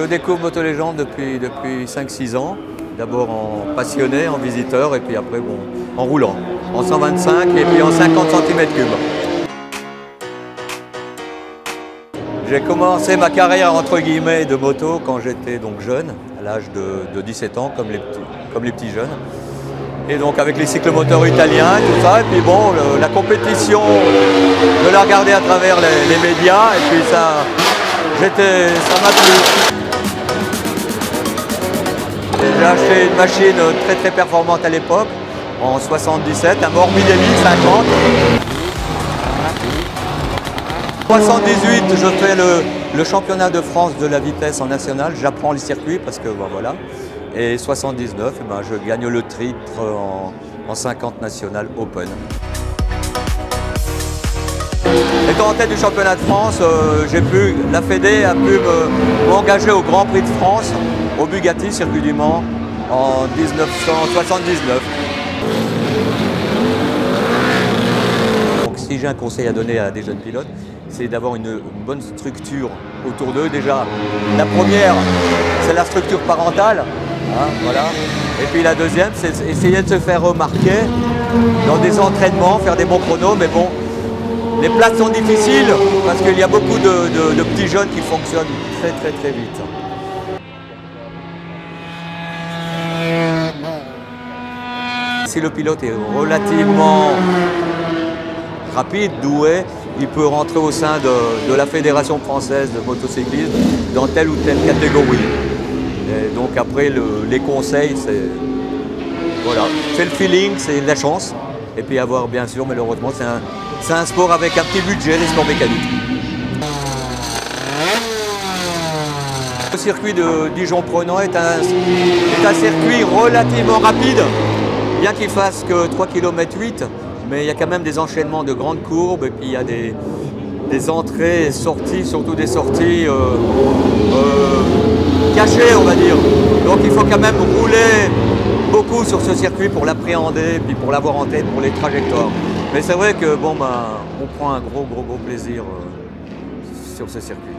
découvre Motolégende depuis 5-6 ans. D'abord en passionné, en visiteur, et puis après bon, en roulant. En 125 et puis en 50 cm3. J'ai commencé ma carrière entre guillemets de moto quand j'étais donc jeune, à l'âge de 17 ans, comme les petits jeunes. Et donc avec les cyclomoteurs italiens et tout ça, et puis bon, la compétition, de la regarder à travers les médias, et puis ça m'a plu. J'ai acheté une machine très performante à l'époque, en 77, un Morbidelli 50. 78, je fais le championnat de France de la vitesse en national, j'apprends les circuits parce que ben, voilà. Et 79, ben, je gagne le titre en 50 national open. Étant en tête du championnat de France, la Fédé a pu m'engager au Grand Prix de France, au Bugatti Circuit du Mans, en 1979. Donc si j'ai un conseil à donner à des jeunes pilotes, c'est d'avoir une bonne structure autour d'eux. Déjà, la première, c'est la structure parentale. Hein, voilà. Et puis la deuxième, c'est essayer de se faire remarquer dans des entraînements, faire des bons chronos, mais bon, les places sont difficiles parce qu'il y a beaucoup de petits jeunes qui fonctionnent très vite. Si le pilote est relativement rapide, doué, il peut rentrer au sein de la Fédération française de motocyclisme dans telle ou telle catégorie. Et donc après, les conseils, c'est le feeling, c'est la chance. Et puis avoir, bien sûr, malheureusement, c'est un sport avec un petit budget, les sports mécaniques. Le circuit de Dijon-Prenant est un circuit relativement rapide, bien qu'il fasse que 3,8 km, mais il y a quand même des enchaînements de grandes courbes, et puis il y a des entrées et sorties, surtout des sorties cachées, on va dire. Donc il faut quand même rouler beaucoup sur ce circuit pour l'appréhender, puis pour l'avoir en tête pour les trajectoires. Mais c'est vrai que bon, ben, on prend un gros plaisir sur ce circuit.